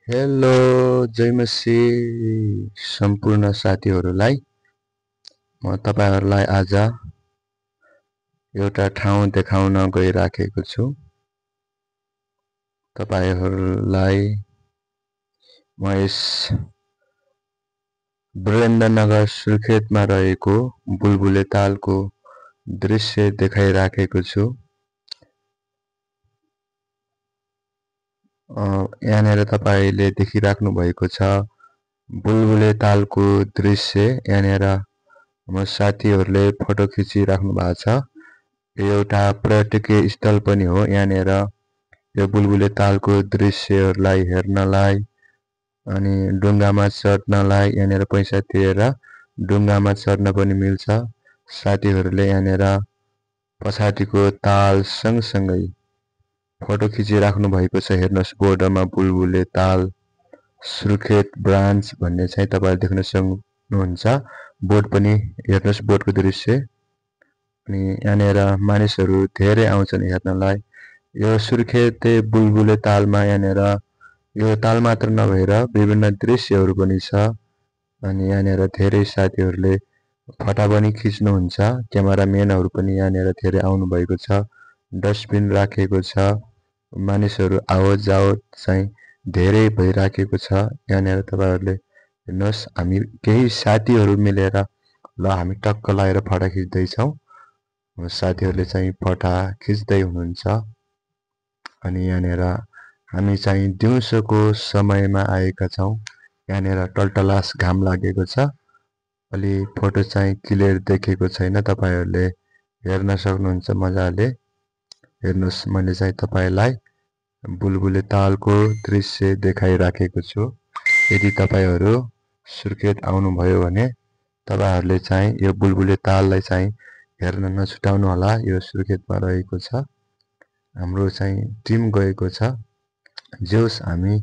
Hello जयमसी सम्पूर्ण साथीहरूलाई म तपाईहरुलाई आज एउटा ठाउँ देखाउन गइराखेको छु। तपाईहरुलाई म यस वीरेन्द्रनगर सुर्खेतमा रहेको बुलबुले तालको दृश्य देखाइराखेको छु। यहाँनेर तपाईले देखिराख्नु भएको छ बुलबुले तालको दृश्य। यहाँनेर म साथीहरुले फोटो खिचिराख्नु भएको छ। यो एउटा पर्यटकीय स्थल पनि हो। यहाँनेर यो बुलबुले तालको दृश्यहरुलाई हेर्नलाई अनि डुङ्गामा चढ्नलाई यहाँनेर पैसा तिरेर डुङ्गामा चढ्न पनि मिल्छ। साथीहरुले यहाँनेर पछाडिको ताल सँगसँगै फोटो खिचिराख्नु भएको छ। हेर्नुस् बोर्डरमा बुलबुले ताल सुर्खेत ब्रान्च भन्ने चाहिँ तपाईले देख्न सक्नुहुन्छ। बोर्ड पनि हेर्नुस् बोर्डको दृश्य। अनि यहाँनेर मानिसहरु धेरै आउँछन् हेर्नलाई। यो सुर्खेत बुलबुले तालमा यहाँनेर यो ताल मात्र नभएर विभिन्न दृश्यहरु पनि छ। अनि यहाँनेर धेरै साथीहरुले फटा पनि खिच्नुहुन्छ। क्यामेराम्यानहरु पनि यहाँनेर धेरै आउनु भएको छ। डस्टबिन राखेको छ। मानिसहरु आवत जावत चाहिँ धेरै भइराखेको छ। यहाँनेर तपाईहरुले हेर्नुस् हामी केही साथीहरु मिलेर हामी टक्क लागेर फटा खिच्दै छौं। साथीहरुले चाहिँ फटा खिच्दै हुनुहुन्छ। अनि यहाँनेर हामी चाहिँ दिउँसोको समयमा आएका छौं। यहाँनेर टलटलास घाम लागेको छ। अलि फोटो चाहिँ क्लियर देखेको छैन। तपाईहरुले हेर्न सक्नुहुन्छ मजाले। हेर्नुस् मैले चाहिँ तपाईलाई बुलबुले तालको दृश्य देखाइराखेको छु। यदि तपाईहरु सुर्खेत आउनुभयो भने तपाईहरुले चाहिँ यो बुलबुले ताललाई चाहिँ हेर्न नछुटाउनु होला। यो सुर्खेतमा रहेको छ। हाम्रो चाहिँ टिम गएको छ। जोस हामी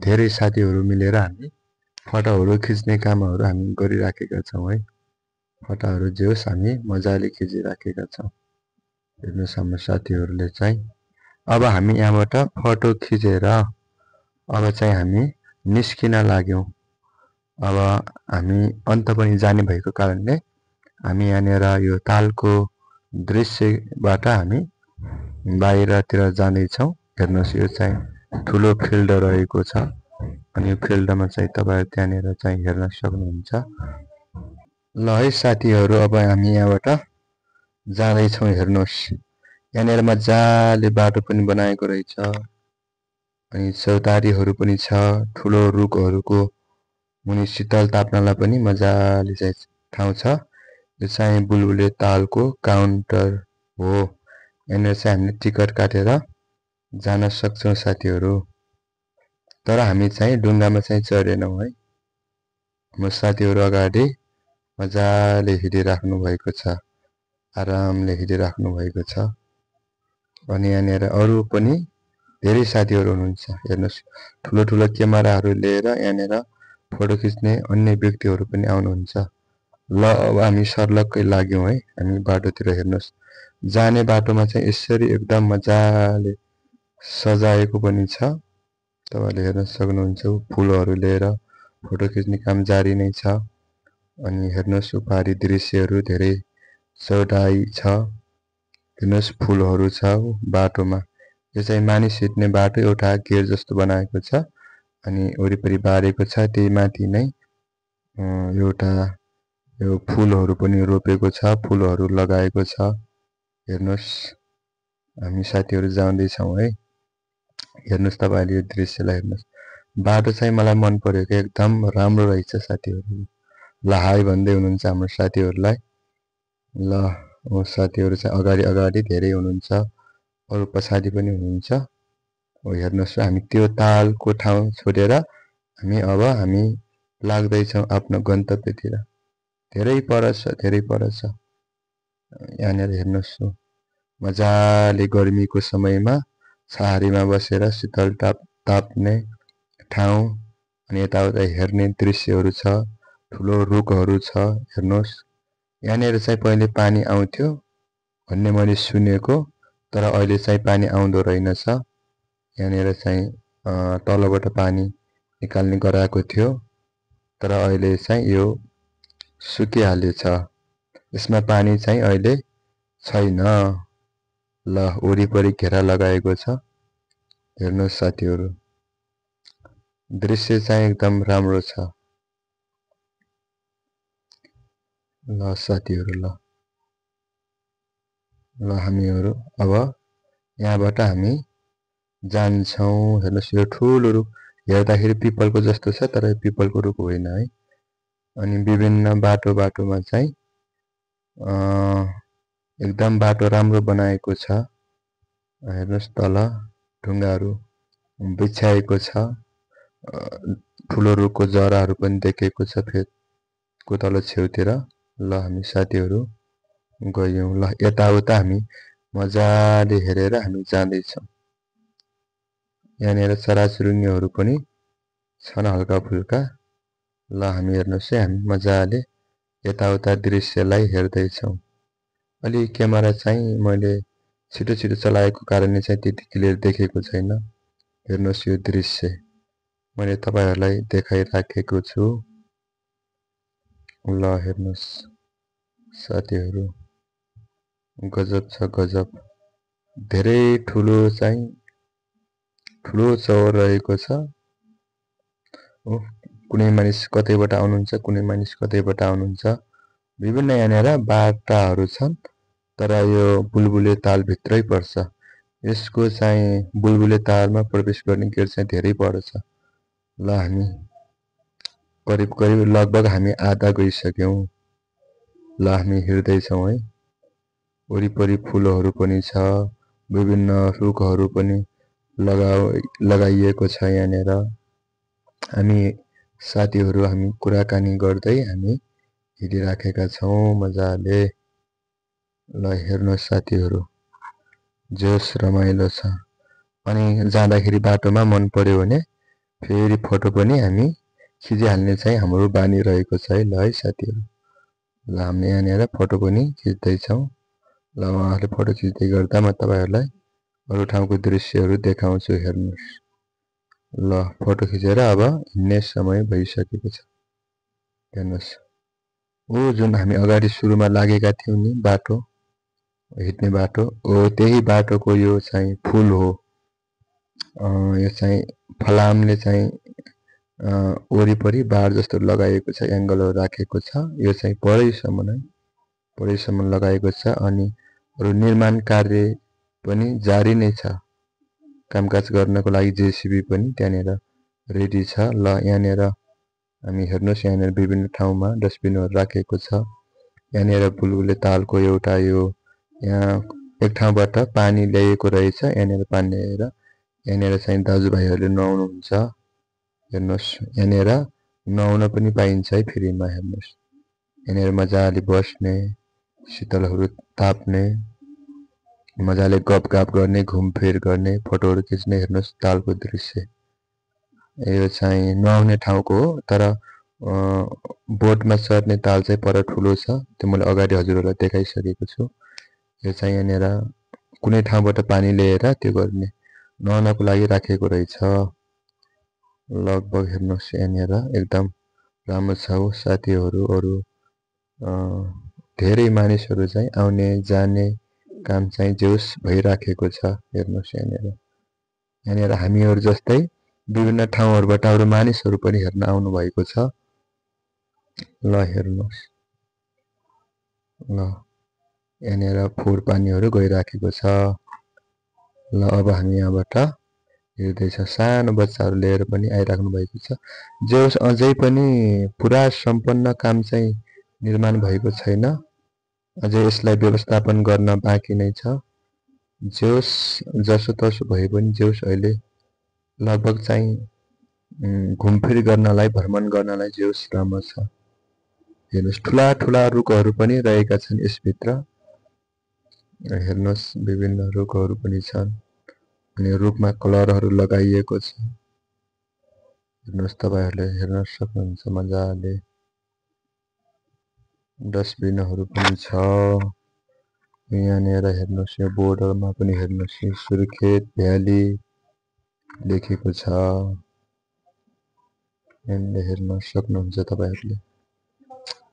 धेरै साथीहरु मिलेर हामी फटाहरु खिच्ने कामहरु हामी गरिराखेका छौं है। फटाहरु जोस हामी मजाले खिचिराखेका छौं। हेर्नुस् हाम्रो साथीहरुले चाहिँ अब हामी यहाँबाट फोटो खिचेर अब चाहिँ हामी निस्किन लाग्यौं। अब हामी अन्त पनि जाने भएको कारणले हामी यहाँनेर यो तालको दृश्यबाट हामी बाहिरतिर जाँदै छौं। हेर्नुस् यो चाहिँ ठूलो फिल्ड रहेको छ। अनि यो फिल्डमा चाहिँ तपाईहरु त्यहाँनेर चाहिँ हेर्न सक्नुहुन्छ। ल है साथीहरु अब हामी यहाँबाट जाँदै छौं। हेर्नुस् यहाँनेर मजाले बाटो पनि बनाएको रहेछ। अनि चौतारीहरु पनि छ। ठूलो रुखहरुको मुनि शीतल ताप्नलाई पनि मजाले चाहिँ ठाउँ छ। यो चाहिँ बुलबुले तालको काउन्टर हो। यहाँनेर चाहिँ हामीले टिकट काटेर जान सक्छौं साथीहरु। तर हामी चाहिँ डुङ्गामा चाहिँ चढेनौं है। म साथीहरु अगाडि मजाले हिँडिराख्नु भएको छ। आरामले हिँडिराख्नु भएको छ। अनि यहाँनेर अरु पनि धेरै साथीहरु हुनुहुन्छ। हेर्नुस् ठूलो ठूलो क्यामेराहरु लिएर यहाँनेर फोटो खिच्ने अन्य व्यक्तिहरु पनि आउनुहुन्छ। ल अब हामी सर्लक्कै लाग्यौं है हामी बाटोतिर। हेर्नुस् जाने बाटोमा चाहिँ यसरी एकदम मजाले सजाएको पनि छ। तपाईले हेर्न सक्नुहुन्छ फूलहरु लिएर फोटो खिच्ने काम जारी नै छ। अनि हेर्नुस् उपारी दृश्यहरु धेरै चौडाइ छ। हेर्नुस् फूलहरु छ बाटोमा। यो चाहिँ मानिस हिँड्ने बाटो एउटा गेट जस्तो बनाएको छ। अनि वरिपरि बारेको छ। त्यही माथि नै एउटा यो फूलहरु पनि रोपेको छ। फूलहरु लगाएको छ। हेर्नुस् हामी साथीहरु जाँदै छौं है। हेर्नुस् तपाईले यो दृश्यलाई हेर्नुस्। बाटो चाहिँ मलाई मन पर्यो के एकदम राम्रो रहेछ साथीहरु। ल हाई भन्दै हुनुहुन्छ हाम्रो साथीहरुलाई। ल साथीहरु चाहिँ अगाडि अगाडि धेरै हुनुहुन्छ। अरु पछाडि पनि हुनुहुन्छ। हेर्नुस् हामी त्यो तालको ठाउँ छोडेर हामी लाग्दै छौं आफ्नो गन्तव्यतिर। धेरै पर छ धेरै पर छ। यहाँनेर हेर्नुस् मजाले गर्मीको समयमा छहारीमा बसेर शीतल ताप्ने ठाउँ। अनि यताउता हेर्ने दृश्यहरु छ। ठूलो रुखहरु छ। हेर्नुस् यहाँनेर चाहिँ पहिले पानी आउँथ्यो भन्ने मैले सुनेको। तर अहिले चाहिँ पानी आउँदो रहेनछ। यहाँनेर चाहिँ तलबाट पानी निकाल्ने गराएको थियो, तर अहिले चाहिँ यो सुकिहालेछ। यसमा पानी चाहिँ अहिले छैन। ल वरिपरि घेरा लगाएको छ। हेर्नुहोस् साथीहरू, दृश्य चाहिँ एकदम राम्रो छ। ल साथीहरू, ल हामीहरू अब यहाँबाट हामी जान्छौँ। हेर्नुहोस् यो ठुलो रुख, हेर्दाखेरि पिपलको जस्तो छ, तर पिपलको रुख होइन है। अनि विभिन्न बाटोमा चाहिँ एकदम बाटो राम्रो बनाएको छ। हेर्नुहोस् तल ढुङ्गाहरू बिछ्याएको छ। ठुलो रुखको जराहरू पनि देखेको छ फेदको तल छेउतिर। ल हामी साथीहरू गयौँ। ल यताउता हामी मजाले हेरेर हामी जाँदैछौँ। यहाँनिर चराचुरुङ्गीहरू पनि छन् हल्का फुल्का। ल हामी हेर्नुहोस् है, हामी मजाले यताउता दृश्यलाई हेर्दैछौँ। अलि क्यामेरा चाहिँ मैले छिटो चलाएको कारणले चाहिँ त्यति क्लियर देखेको छैन। हेर्नुहोस् यो दृश्य मैले तपाईहरुलाई देखाइराखेको छु। ल हेर्नुहोस् साथीहरू, गजब छ गजब। धेरै ठुलो चौर रहेको छ। कुनै मानिस कतैबाट आउनुहुन्छ, कुनै मानिस कतैबाट आउनुहुन्छ। विभिन्न यहाँनिर बाटाहरू छन्, तर यो बुलबुले ताल भित्रै पर्छ। यसको चाहिँ बुलबुले तालमा प्रवेश गर्ने गेट चाहिँ धेरै बडो छ। ल हामी करिब लगभग हामी आधा गइसक्यौं। ल हामी हिँड्दैछौं है। वरिपरि फूलहरू पनि छ, विभिन्न रुखहरू पनि लगाइएको छ यहाँनिर। हामी साथीहरू हामी कुराकानी गर्दै हामी हिँडिराखेका छौं मजाले। ल हेर्नुहोस् साथीहरू, जोस रमाइलो छ। अनि जाँदाखेरि बाटोमा मन पर्यो भने फेरि फोटो पनि हामी खिचिहाल्ने चाहिँ हाम्रो बानी रहेको छ है। ल है साथीहरू, ल हामी यहाँनिर फोटो पनि खिच्दैछौँ। ल उहाँहरूले फोटो खिच्दै गर्दा म तपाईहरुलाई अरु ठाउँको दृश्यहरू देखाउँछु। हेर्नुहोस्। ल फोटो खिचेर अब हिँड्ने समय भइसकेको छ। हेर्नुहोस्, ओ जुन हामी अगाडि सुरुमा लागेका थियौं नि बाटो, हिँड्ने बाटो हो, त्यही बाटोको यो चाहिँ फूल हो। यो चाहिँ फलामले चाहिँ वरिपरि बार जस्तो लगाइएको छ, एंगलहरु राखेको छ। यो चाहिँ परैसम्म लगाएको छ। अनि अरु निर्माण कार्य पनि जारी नै छ। कामकाज गर्नको लागि जेसीबी पनि त्यहाँनिर रेडी छ। ल यहाँनिर हामी हेर्नुहोस्, यहाँनिर विभिन्न ठाउँमा डस्टबिनहरु राखेको छ। यहाँनिर बुलबुले तालको एउटा यो यहाँ एक ठाउँबाट पानी ल्याएको रहेछ। यहाँनिर पानी ल्याएर यहाँनिर चाहिँ दाजुभाइहरुले नुहाउनुहुन्छ। हेर्नुहोस्, यहाँनिर नुहाउन पनि पाइन्छ है फ्रीमा। हेर्नुहोस्, यहाँनिर मजाले बस्ने, शीतलहरु ताप्ने, मजाले गफगाफ गर्ने, घुमफिर गर्ने, फोटोहरु खिच्ने। हेर्नुहोस् तालको दृश्य। यो चाहिँ नुहाउने ठाउँको हो, तर बोटमा चढ्ने ताल चाहिँ पर ठुलो छ। त्यो मैले अगाडि हजुरहरुलाई देखाइसकेको छु। यो चाहिँ यहाँनिर कुनै ठाउँबाट पानी ल्याएर त्यो गर्ने नुहाउनको लागि राखेको रहेछ। लगभग हेर्नुहोस्, यहाँनिर एकदम राम्रो छ साथीहरू। अरु धेरै मानिसहरू चाहिँ आउने जाने काम चाहिँ जोस भइराखेको छ। हेर्नुहोस् यहाँनिर हामीहरु जस्तै विभिन्न ठाउँहरुबाट अरु मानिसहरू पनि हेर्न आउनु भएको छ। ल हेर्नुहोस्, ल यहाँनिर फोहोर पानीहरू गइराखेको छ। ल अब हामी यहाँबाट हिँड्दैछ। सानो बच्चाहरू लिएर पनि आइराख्नु भएको छ। जोस अझै पनि पुरा सम्पन्न काम चाहिँ निर्माण भएको छैन। अझै यसलाई व्यवस्थापन गर्न बाँकी नै छ। जोस जसोतसो भए पनि जोस अहिले लगभग चाहिँ घुमफिर गर्नलाई, भ्रमण गर्नलाई जोस राम्रो छ। हेर्नुहोस्, ठुला रुखहरू पनि रहेका छन् यसभित्र। हेर्नुहोस्, विभिन्न रुखहरू पनि छन् अनि रुखमा कलरहरू लगाइएको छ। हेर्नुहोस्, तपाईहरुले हेर्न सक्नुहुन्छ मजाले। डस्टबिनहरू पनि छ। यहाँनिर हेर्नुहोस्, यो बोर्डरमा पनि हेर्नुहोस्, सुर्खेत भ्याली लेखेको छ। यहाँनिर हेर्न सक्नुहुन्छ तपाईहरुले।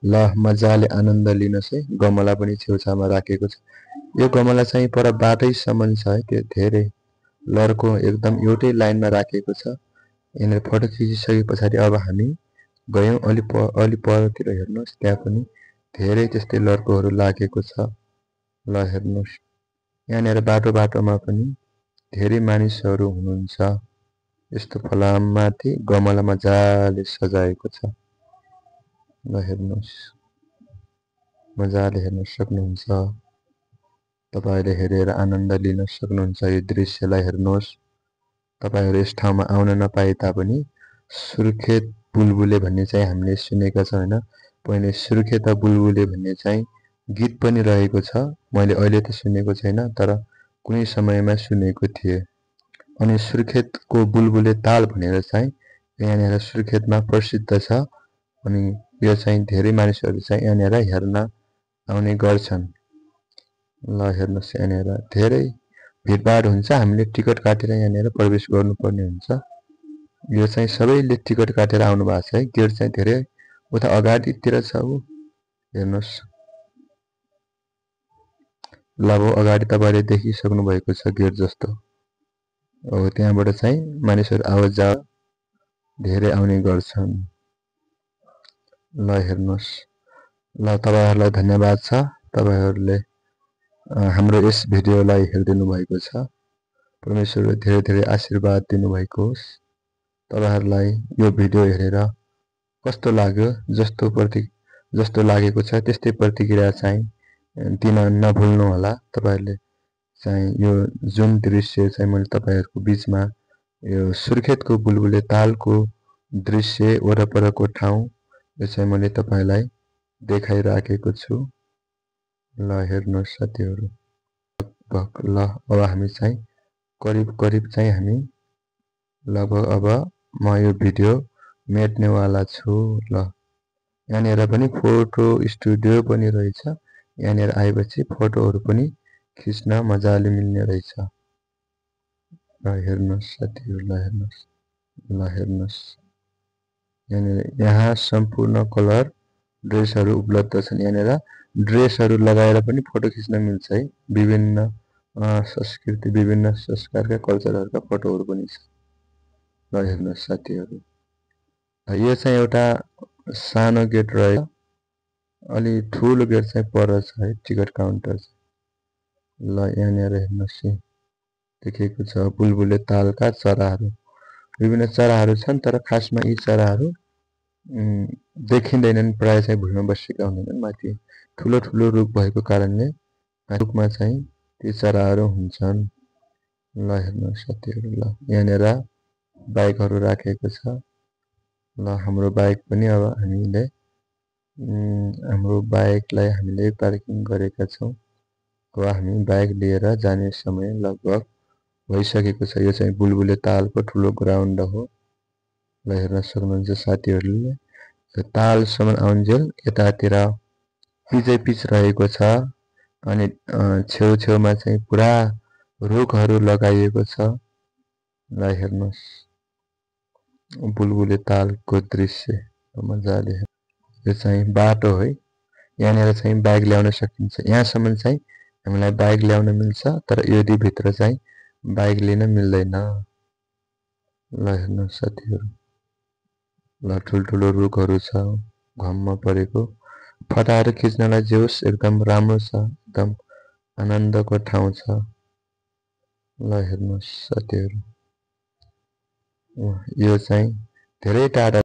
ल मजाले आनन्द लिनुहोस् है। गमला पनि छेउछाउमा राखेको छ। यो गमला चाहिँ पर बाटैसम्म छ है, त्यो धेरै लर्को एकदम एउटै लाइनमा राखेको छ। यहाँनिर फोटो खिचिसके पछाडि अब हामी गयौं अलि परतिर हेर्नुहोस्, त्यहाँ पनि धेरै त्यस्तै लर्कोहरू लागेको छ। ल हेर्नुहोस्, यहाँनिर बाटोमा पनि धेरै मानिसहरू हुनुहुन्छ। यस्तो फलाममाथि गमला मजाले सजाएको छ। ल हेर्नुहोस्, मजाले हेर्न सक्नुहुन्छ। तपाईले हेरेर आनन्द लिन सक्नुहुन्छ यो दृश्यलाई। हेर्नुहोस्, तपाईहरु यस ठाउँमा आउन नपाए तापनि सुर्खेत बुलबुले भन्ने चाहिँ हामीले सुनेका छौं हैन। पहिले सुर्खेत बुलबुले भन्ने चाहिँ गीत पनि रहेको छ। मैले अहिले त सुनेको छैन, तर कुनै समयमा सुनेको थिए। अनि सुर्खेतको बुलबुले ताल भनेर चाहिँ यहाँनिर सुर्खेतमा प्रसिद्ध छ। अनि यो चाहिँ धेरै मानिसहरू चाहिँ यहाँनिर हेर्न आउने गर्छन्। ल हेर्नुहोस्, यहाँनिर धेरै भिडभाड हुन्छ। हामीले टिकट काटेर यहाँनिर प्रवेश गर्नुपर्ने हुन्छ। यो चाहिँ सबैले टिकट काटेर आउनु भएको छ है। गेट चाहिँ धेरै उता अगाडितिर छ। हेर्नुहोस्, ल अब अगाडि तपाईले देखिसक्नु भएको छ गेट जस्तो। अब त्यहाँबाट चाहिँ मानिसहरू आवाज जावत धेरै आउने गर्छन्। ल हेर्नुहोस्, ल तपाईहरुलाई धन्यवाद छ। तपाईहरुले हाम्रो यस भिडियोलाई हेरिदिनु भएको छ। परमेश्वरले धेरै धेरै आशीर्वाद दिनुभएको होस्। तपाईहरुलाई यो भिडियो हेरेर कस्तो लाग्यो, जस्तो लागेको छ त्यस्तै प्रतिक्रिया चाहिँ दिन नभुल्नु होला। तपाईहरुले चाहिँ यो जुन दृश्य चाहिँ मैले तपाईहरुको बीचमा यो सुर्खेतको बुलबुले तालको दृश्य वरपरको ठाउँ यो चाहिँ मैले तपाईलाई देखाइराखेको छु। ल हेर्नुहोस् साथीहरु, ल अब हामी चाहिँ करिब चाहिँ हामी लगभग अब म यो भिडियो मेट्नेवाला छु। ल यहाँनिर पनि फोटो स्टुडियो पनि रहेछ। यहाँनिर आएपछि फोटोहरू पनि खिच्न मजाले मिल्ने रहेछ। ल हेर्नुहोस् साथीहरु, ल हेर्नुहोस्, ल हेर्नुहोस्, यहाँ सम्पूर्ण कलर ड्रेसहरू उपलब्ध छन्। यहाँनिर ड्रेसहरू लगाएर पनि फोटो खिच्न मिल्छ है। विभिन्न संस्कृति, विभिन्न संस्कारका कल्चरहरूका फोटोहरू पनि छ। ल हेर्नुहोस् साथीहरु, यो चाहिँ एउटा सानो गेट रहेछ। अलि ठुलो गेट चाहिँ पर छ है, टिकट काउन्टर। ल यहाँनिर हेर्नुहोस्, देखेको छ बुलबुले तालका चराहरू। विभिन्न चराहरू छन्, तर खासमा यी चराहरू देखिँदैनन्। प्राय चाहिँ भुइँमा बसेका हुँदैनन्। माथि ठुलो ठुलो रुख भएको कारणले रुखमा चाहिँ ती चराहरू हुन्छन्। ल हेर्नुहोस् साथीहरु, ल यहाँनिर बाइकहरू राखेको छ। ल हाम्रो बाइक पनि अब हामीले हाम्रो बाइकलाई हामीले पार्किङ गरेका छौं। अब हामी बाइक लिएर जाने समय लगभग भइसकेको छ। यो चाहिँ बुलबुले तालको ठुलो ग्राउन्ड हो। ल हेर्न सक्नुहुन्छ साथीहरुले। तालसम्म आउन्जेल यतातिर पिच रहेको छ। अनि छेउछेउमा चाहिँ पुरा रुखहरू लगाइएको छ। ल हेर्नुहोस्, बुलबुले तालको दृश्य मजाले। यो चाहिँ बाटो है। यहाँनिर चाहिँ बाइक ल्याउन सकिन्छ। यहाँसम्म चाहिँ हामीलाई बाइक ल्याउन मिल्छ, तर यदि भित्र चाहिँ बाइक लिन मिल्दैन। ल हेर्नुहोस् साथीहरु, ल ठुल्ठुलो रुखहरू छ घममा परेको। फोटाहरू खिच्नलाई जे होस् एकदम राम्रो छ, एकदम आनन्दको ठाउँ छ। ल हेर्नुहोस् साथीहरु, यो चाहिँ धेरै टाढा